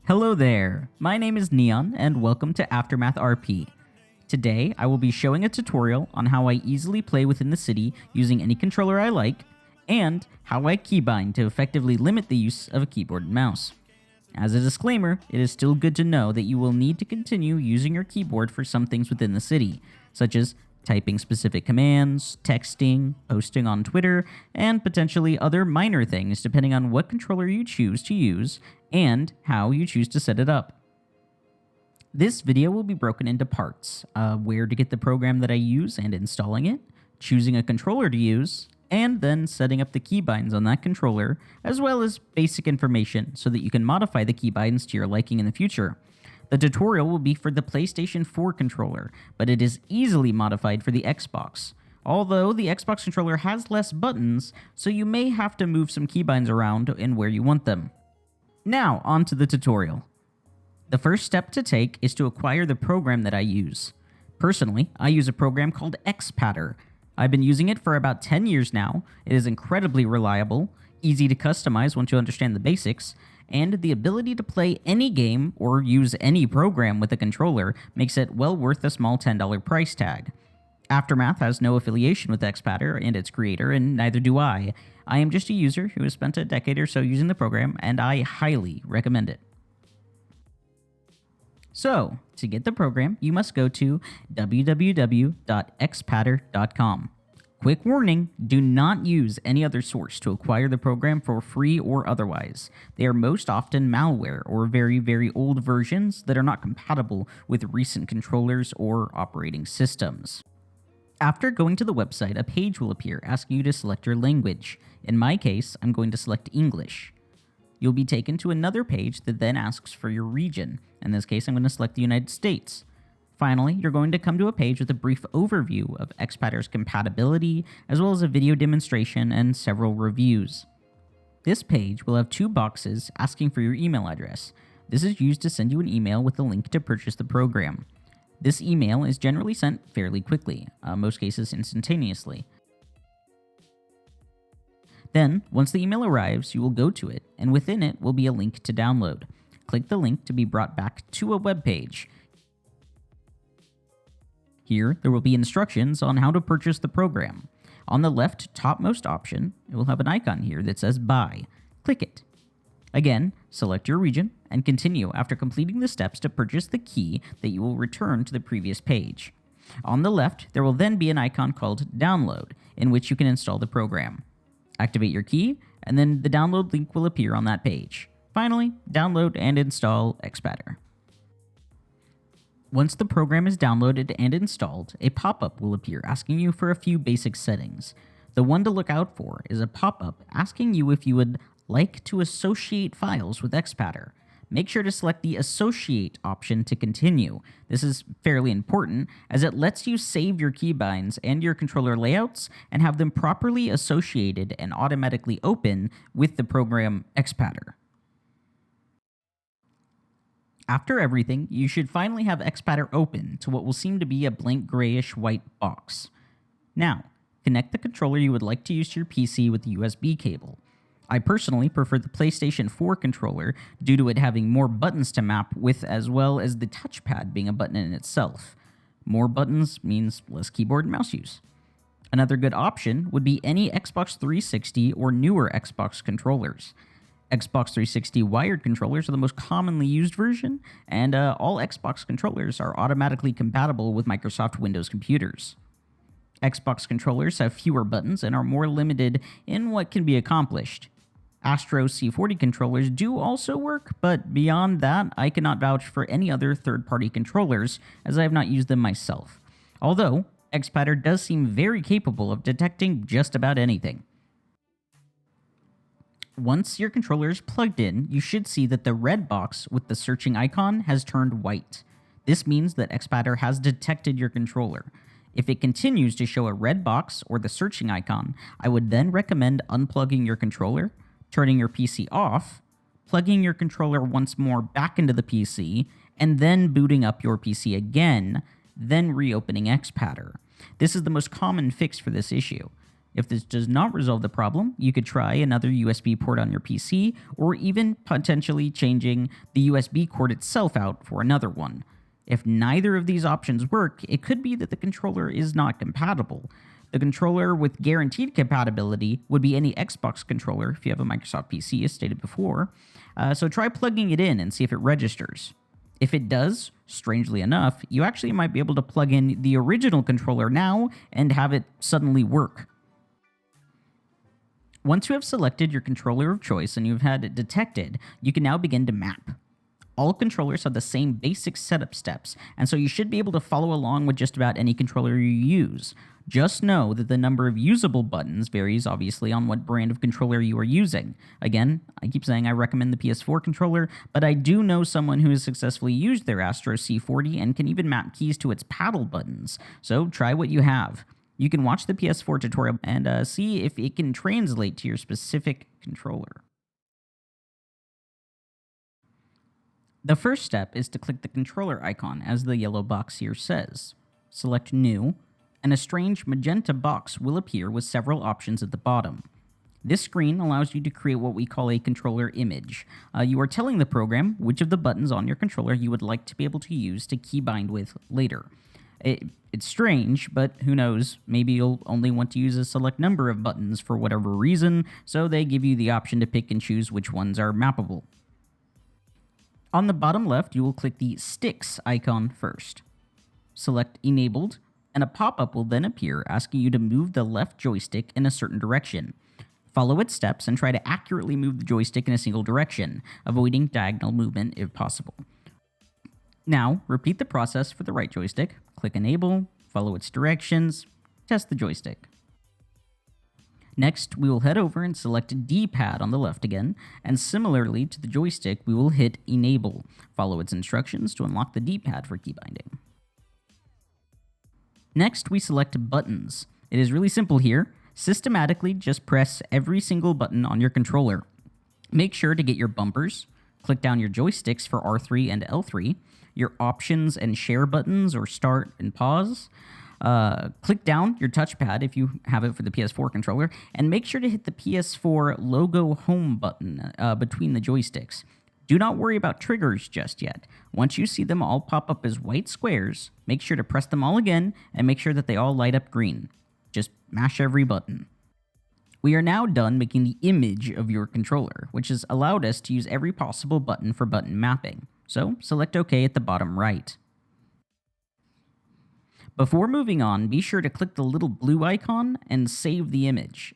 Hello there, my name is Neon and welcome to AftermathRP. Today I will be showing a tutorial on how I easily play within the city using any controller I like, and how I keybind to effectively limit the use of a keyboard and mouse. As a disclaimer, it is still good to know that you will need to continue using your keyboard for some things within the city, such as typing specific commands, texting, posting on Twitter, and potentially other minor things depending on what controller you choose to use and how you choose to set it up. This video will be broken into parts: where to get the program that I use and installing it, choosing a controller to use, and then setting up the keybinds on that controller, as well as basic information so that you can modify the keybinds to your liking in the future. The tutorial will be for the PlayStation 4 controller, but it is easily modified for the Xbox. Although the Xbox controller has less buttons, so you may have to move some keybinds around in where you want them. Now, on to the tutorial. The first step to take is to acquire the program that I use. Personally, I use a program called Xpadder. I've been using it for about 10 years now. It is incredibly reliable, easy to customize once you understand the basics, and the ability to play any game or use any program with a controller makes it well worth a small $10 price tag. Aftermath has no affiliation with Xpadder and its creator, and neither do I. I am just a user who has spent a decade or so using the program, and I highly recommend it. So, to get the program, you must go to www.xpadder.com. Quick warning, do not use any other source to acquire the program for free or otherwise. They are most often malware or very old versions that are not compatible with recent controllers or operating systems. After going to the website, a page will appear asking you to select your language. In my case, I'm going to select English. You'll be taken to another page that then asks for your region. In this case, I'm going to select the United States. Finally, you're going to come to a page with a brief overview of Xpadder's compatibility, as well as a video demonstration and several reviews. This page will have two boxes asking for your email address. This is used to send you an email with a link to purchase the program. This email is generally sent fairly quickly, most cases instantaneously. Then, once the email arrives, you will go to it, and within it will be a link to download. Click the link to be brought back to a web page. Here, there will be instructions on how to purchase the program. On the left topmost option, it will have an icon here that says Buy. Click it. Again, select your region and continue after completing the steps to purchase the key that you will return to the previous page. On the left, there will then be an icon called Download, in which you can install the program. Activate your key, and then the download link will appear on that page. Finally, download and install Xpadder. Once the program is downloaded and installed, a pop-up will appear asking you for a few basic settings. The one to look out for is a pop-up asking you if you would like to associate files with Xpadder. Make sure to select the Associate option to continue. This is fairly important, as it lets you save your keybinds and your controller layouts and have them properly associated and automatically open with the program Xpadder. After everything, you should finally have Xpadder open to what will seem to be a blank grayish white box. Now, connect the controller you would like to use to your PC with the USB cable. I personally prefer the PlayStation 4 controller due to it having more buttons to map with, as well as the touchpad being a button in itself. More buttons means less keyboard and mouse use. Another good option would be any Xbox 360 or newer Xbox controllers. Xbox 360 wired controllers are the most commonly used version, and all Xbox controllers are automatically compatible with Microsoft Windows computers. Xbox controllers have fewer buttons and are more limited in what can be accomplished. Astro C40 controllers do also work, but beyond that, I cannot vouch for any other third-party controllers, as I have not used them myself. Although, Xpadder does seem very capable of detecting just about anything. Once your controller is plugged in, you should see that the red box with the searching icon has turned white. This means that Xpadder has detected your controller. If it continues to show a red box or the searching icon, I would then recommend unplugging your controller, turning your PC off, plugging your controller once more back into the PC, and then booting up your PC again, then reopening Xpadder. This is the most common fix for this issue. If this does not resolve the problem, you could try another USB port on your PC, or even potentially changing the USB cord itself out for another one. If neither of these options work, it could be that the controller is not compatible. The controller with guaranteed compatibility would be any Xbox controller if you have a Microsoft PC, as stated before. So try plugging it in and see if it registers. If it does, strangely enough, you actually might be able to plug in the original controller now and have it suddenly work. Once you have selected your controller of choice and you've had it detected, you can now begin to map. All controllers have the same basic setup steps, and so you should be able to follow along with just about any controller you use. Just know that the number of usable buttons varies obviously on what brand of controller you are using. Again, I keep saying I recommend the PS4 controller, but I do know someone who has successfully used their Astro C40 and can even map keys to its paddle buttons, so try what you have. You can watch the PS4 tutorial and see if it can translate to your specific controller. The first step is to click the controller icon, as the yellow box here says. Select New, and a strange magenta box will appear with several options at the bottom. This screen allows you to create what we call a controller image. You are telling the program which of the buttons on your controller you would like to be able to use to keybind with later. It's strange, but who knows, maybe you'll only want to use a select number of buttons for whatever reason, so they give you the option to pick and choose which ones are mappable. On the bottom left, you will click the Sticks icon first. Select Enabled, and a pop-up will then appear asking you to move the left joystick in a certain direction. Follow its steps and try to accurately move the joystick in a single direction, avoiding diagonal movement if possible. Now, repeat the process for the right joystick. Click Enable, follow its directions, test the joystick. Next, we will head over and select D-pad on the left again, and similarly to the joystick, we will hit Enable. Follow its instructions to unlock the D-pad for keybinding. Next, we select Buttons. It is really simple here. Systematically, just press every single button on your controller. Make sure to get your bumpers, click down your joysticks for R3 and L3, your options and share buttons or start and pause. Click down your touchpad if you have it for the PS4 controller, and make sure to hit the PS4 logo home button between the joysticks. Do not worry about triggers just yet. Once you see them all pop up as white squares, make sure to press them all again and make sure that they all light up green. Just mash every button. We are now done making the image of your controller, which has allowed us to use every possible button for button mapping. So select OK at the bottom right. Before moving on, be sure to click the little blue icon and save the image.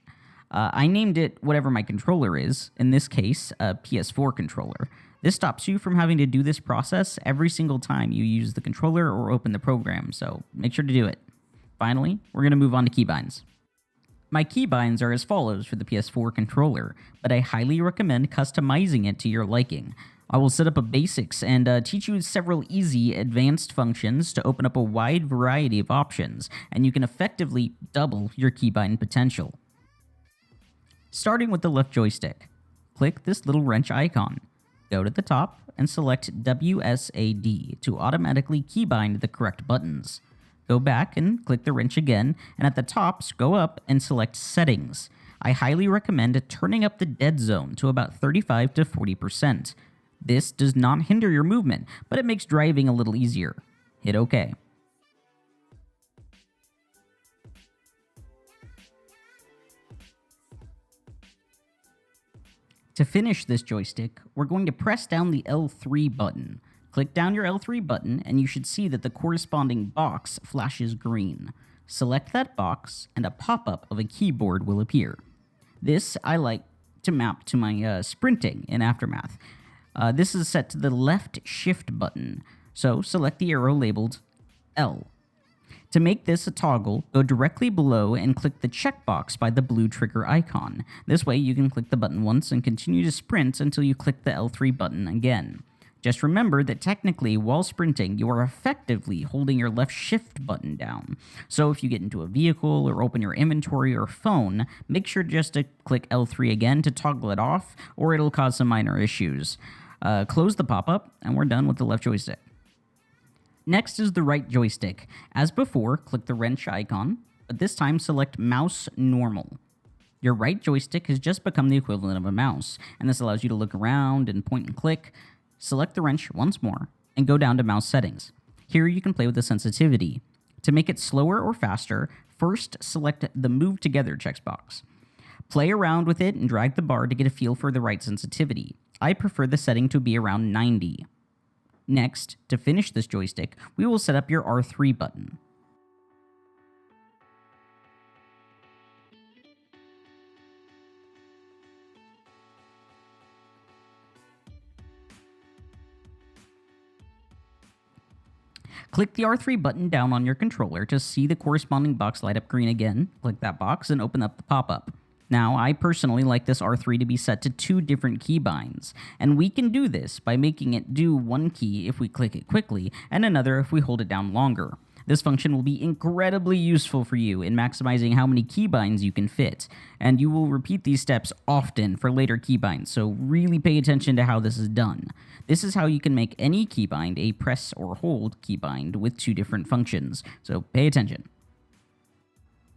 I named it whatever my controller is, in this case, a PS4 controller. This stops you from having to do this process every single time you use the controller or open the program, so make sure to do it. Finally, we're going to move on to keybinds. My keybinds are as follows for the PS4 controller, but I highly recommend customizing it to your liking. I will set up a basics and teach you several easy advanced functions to open up a wide variety of options, and you can effectively double your keybind potential. Starting with the left joystick, click this little wrench icon. Go to the top and select WSAD to automatically keybind the correct buttons. Go back and click the wrench again, and at the top, go up and select Settings. I highly recommend turning up the dead zone to about 35 to 40%. This does not hinder your movement, but it makes driving a little easier. Hit OK. To finish this joystick, we're going to press down the L3 button. Click down your L3 button and you should see that the corresponding box flashes green. Select that box and a pop-up of a keyboard will appear. This I like to map to my sprinting in Aftermath. This is set to the left shift button, so select the arrow labeled L. To make this a toggle, go directly below and click the checkbox by the blue trigger icon. This way you can click the button once and continue to sprint until you click the L3 button again. Just remember that technically, while sprinting, you are effectively holding your left shift button down. So if you get into a vehicle or open your inventory or phone, make sure just to click L3 again to toggle it off, or it'll cause some minor issues. Close the pop-up, and we're done with the left joystick. Next is the right joystick. As before, click the wrench icon, but this time select Mouse Normal. Your right joystick has just become the equivalent of a mouse, and this allows you to look around and point and click. Select the wrench once more, and go down to Mouse Settings. Here you can play with the sensitivity. To make it slower or faster, first select the Move Together checkbox. Play around with it and drag the bar to get a feel for the right sensitivity. I prefer the setting to be around 90. Next, to finish this joystick, we will set up your R3 button. Click the R3 button down on your controller to see the corresponding box light up green again. Click that box and open up the pop-up. Now, I personally like this R3 to be set to 2 different keybinds, and we can do this by making it do one key if we click it quickly, and another if we hold it down longer. This function will be incredibly useful for you in maximizing how many keybinds you can fit, and you will repeat these steps often for later keybinds, so really pay attention to how this is done. This is how you can make any keybind a press or hold keybind with 2 different functions, so pay attention.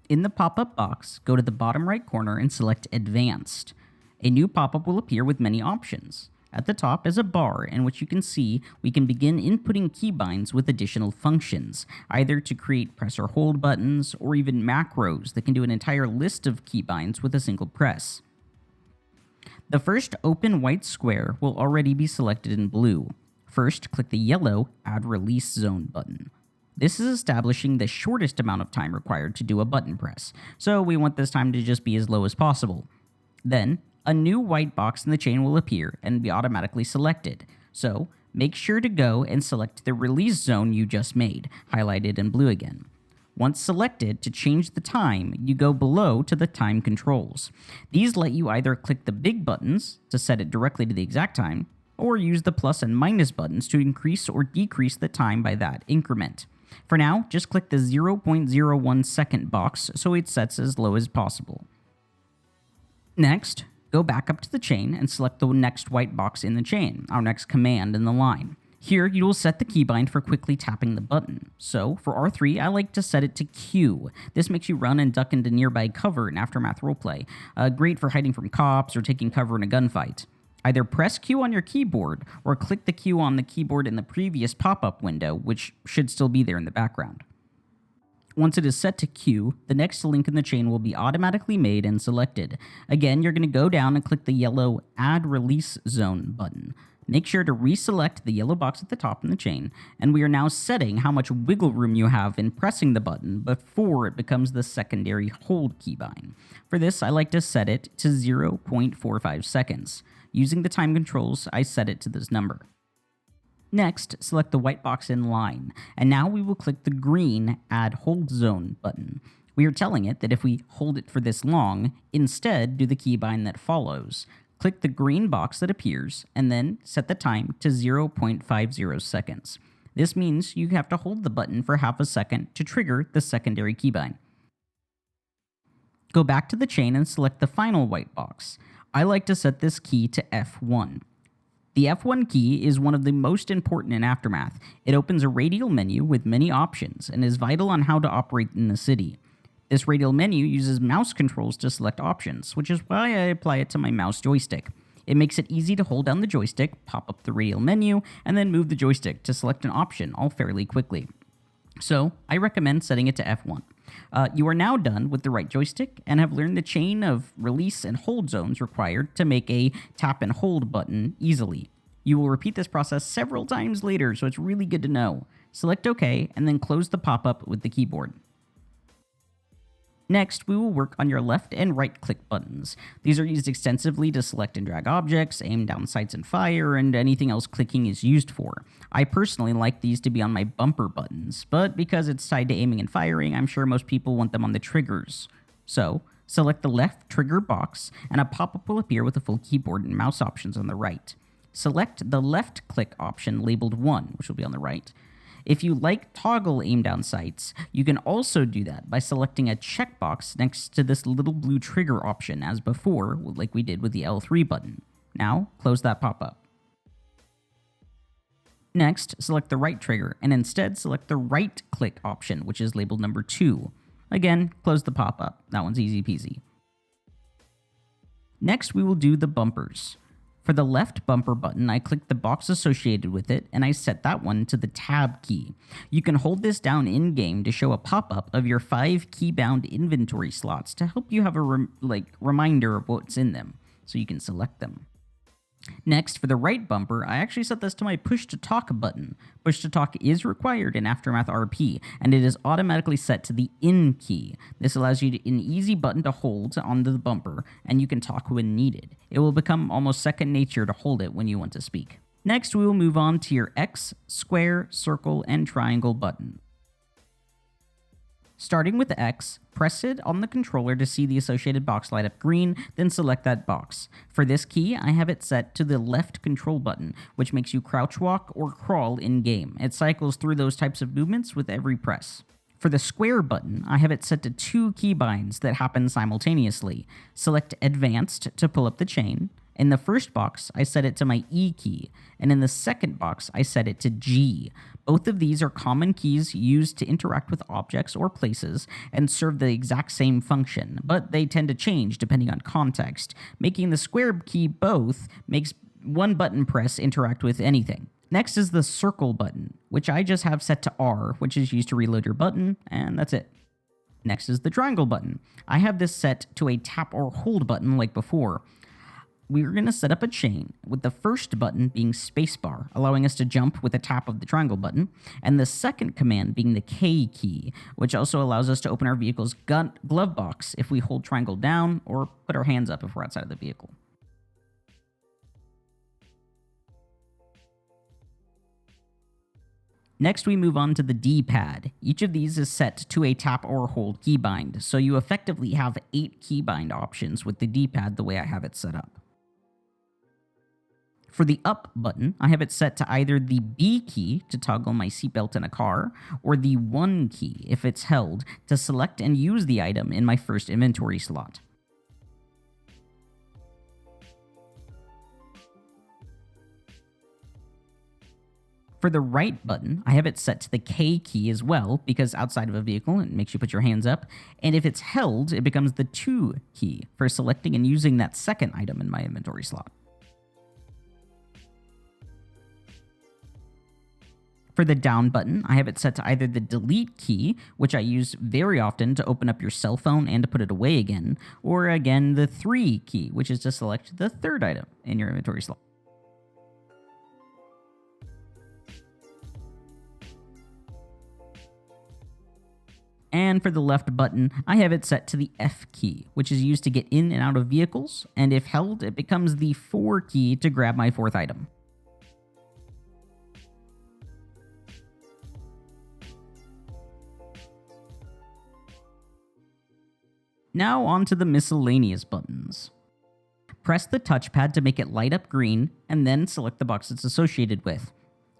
In the pop-up box, go to the bottom right corner and select Advanced. A new pop-up will appear with many options. At the top is a bar in which you can see we can begin inputting keybinds with additional functions, either to create press or hold buttons, or even macros that can do an entire list of keybinds with a single press. The first open white square will already be selected in blue. First, click the yellow Add Release Zone button. This is establishing the shortest amount of time required to do a button press, so we want this time to just be as low as possible. Then, a new white box in the chain will appear and be automatically selected, so make sure to go and select the release zone you just made, highlighted in blue again. Once selected, to change the time, you go below to the time controls. These let you either click the big buttons to set it directly to the exact time, or use the plus and minus buttons to increase or decrease the time by that increment. For now, just click the 0.01 second box so it sets as low as possible. Next, go back up to the chain and select the next white box in the chain, our next command in the line. Here, you will set the keybind for quickly tapping the button. So, for R3, I like to set it to Q. This makes you run and duck into nearby cover in Aftermath Roleplay. Great for hiding from cops or taking cover in a gunfight. Either press Q on your keyboard or click the Q on the keyboard in the previous pop-up window, which should still be there in the background. Once it is set to Q, the next link in the chain will be automatically made and selected. Again, you're going to go down and click the yellow Add Release Zone button. Make sure to reselect the yellow box at the top in the chain, and we are now setting how much wiggle room you have in pressing the button before it becomes the secondary hold keybind. For this, I like to set it to 0.45 seconds. Using the time controls, I set it to this number. Next, select the white box in line, and now we will click the green Add Hold Zone button. We are telling it that if we hold it for this long, instead do the keybind that follows. Click the green box that appears, and then set the time to 0.50 seconds. This means you have to hold the button for half a second to trigger the secondary keybind. Go back to the chain and select the final white box. I like to set this key to F1. The F1 key is one of the most important in Aftermath. It opens a radial menu with many options and is vital on how to operate in the city. This radial menu uses mouse controls to select options, which is why I apply it to my mouse joystick. It makes it easy to hold down the joystick, pop up the radial menu, and then move the joystick to select an option all fairly quickly. So, I recommend setting it to F1. You are now done with the right joystick and have learned the chain of release and hold zones required to make a tap and hold button easily. You will repeat this process several times later, so it's really good to know. Select OK, and then close the pop-up with the keyboard. Next, we will work on your left and right click buttons. These are used extensively to select and drag objects, aim down sights and fire, and anything else clicking is used for. I personally like these to be on my bumper buttons, but because it's tied to aiming and firing, I'm sure most people want them on the triggers. So, select the left trigger box, and a pop-up will appear with the full keyboard and mouse options on the right. Select the left click option labeled 1, which will be on the right. If you like toggle aim down sights, you can also do that by selecting a checkbox next to this little blue trigger option as before, like we did with the L3 button. Now, close that pop-up. Next, select the right trigger, and instead select the right click option, which is labeled number 2. Again, close the pop-up. That one's easy peasy. Next, we will do the bumpers. For the left bumper button, I click the box associated with it, and I set that one to the Tab key. You can hold this down in-game to show a pop-up of your 5 key-bound inventory slots to help you have a reminder of what's in them, so you can select them. Next, for the right bumper, I actually set this to my push-to-talk button. Push-to-talk is required in AftermathRP, and it is automatically set to the In key. This allows you an easy button to hold onto the bumper, and you can talk when needed. It will become almost second nature to hold it when you want to speak. Next, we will move on to your X, square, circle, and triangle button. Starting with X, press it on the controller to see the associated box light up green, then select that box. For this key, I have it set to the left control button, which makes you crouch walk or crawl in-game. It cycles through those types of movements with every press. For the square button, I have it set to 2 keybinds that happen simultaneously. Select Advanced to pull up the chain. In the first box, I set it to my E key, and in the second box, I set it to G. Both of these are common keys used to interact with objects or places and serve the exact same function, but they tend to change depending on context. Making the square key both makes one button press interact with anything. Next is the circle button, which I just have set to R, which is used to reload your button, and that's it. Next is the triangle button. I have this set to a tap or hold button like before. We're going to set up a chain, with the first button being spacebar, allowing us to jump with a tap of the triangle button, and the second command being the K key, which also allows us to open our vehicle's glove box if we hold triangle down or put our hands up if we're outside of the vehicle. Next, we move on to the D-pad. Each of these is set to a tap or hold keybind, so you effectively have 8 keybind options with the D-pad the way I have it set up. For the up button, I have it set to either the B key to toggle my seatbelt in a car, or the 1 key, if it's held, to select and use the item in my first inventory slot. For the right button, I have it set to the K key as well, because outside of a vehicle, it makes you put your hands up, and if it's held, it becomes the 2 key for selecting and using that second item in my inventory slot. For the down button, I have it set to either the delete key, which I use very often to open up your cell phone and to put it away again, or again the 3 key, which is to select the third item in your inventory slot. And for the left button, I have it set to the F key, which is used to get in and out of vehicles, and if held, it becomes the 4 key to grab my 4th item. Now on to the miscellaneous buttons. Press the touchpad to make it light up green, and then select the box it's associated with.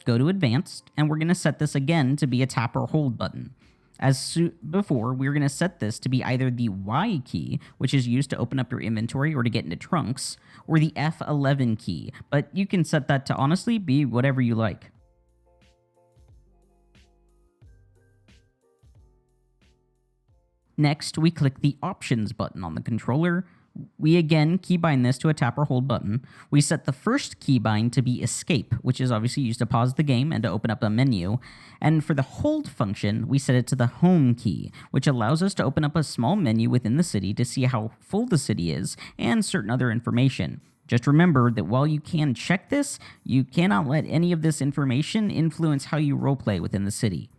Go to Advanced, and we're going to set this again to be a tap or hold button. As before, we're going to set this to be either the Y key, which is used to open up your inventory or to get into trunks, or the F11 key, but you can set that to honestly be whatever you like. Next, we click the Options button on the controller. We again keybind this to a tap or hold button. We set the first keybind to be Escape, which is obviously used to pause the game and to open up a menu. And for the hold function, we set it to the Home key, which allows us to open up a small menu within the city to see how full the city is and certain other information. Just remember that while you can check this, you cannot let any of this information influence how you roleplay within the city.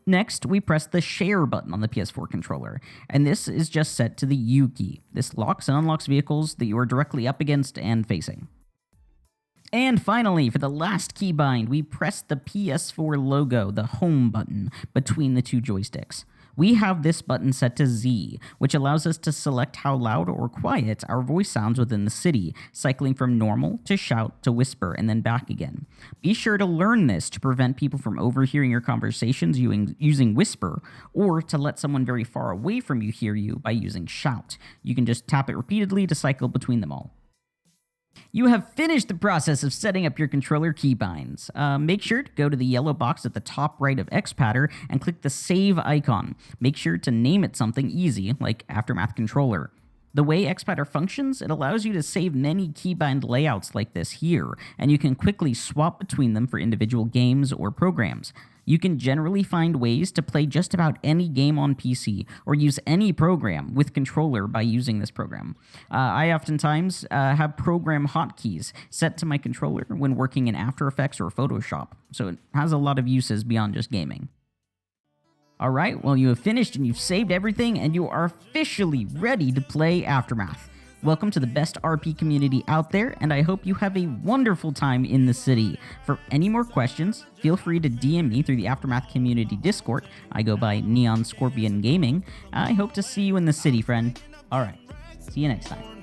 Next, we press the Share button on the PS4 controller, and this is just set to the U key. This locks and unlocks vehicles that you are directly up against and facing. And finally, for the last keybind, we press the PS4 logo, the Home button, between the 2 joysticks. We have this button set to Z, which allows us to select how loud or quiet our voice sounds within the city, cycling from normal to shout to whisper and then back again. Be sure to learn this to prevent people from overhearing your conversations using whisper, or to let someone very far away from you hear you by using shout. You can just tap it repeatedly to cycle between them all. You have finished the process of setting up your controller keybinds. Make sure to go to the yellow box at the top right of Xpadder and click the save icon. Make sure to name it something easy, like Aftermath Controller. The way Xpadder functions, it allows you to save many keybind layouts like this here, and you can quickly swap between them for individual games or programs. You can generally find ways to play just about any game on PC or use any program with controller by using this program. I oftentimes have program hotkeys set to my controller when working in After Effects or Photoshop, so it has a lot of uses beyond just gaming. Alright, well, you have finished and you've saved everything, and you are officially ready to play Aftermath. Welcome to the best RP community out there, and I hope you have a wonderful time in the city. For any more questions, feel free to DM me through the Aftermath community Discord. I go by Neon Scorpion Gaming. I hope to see you in the city, friend. Alright, see you next time.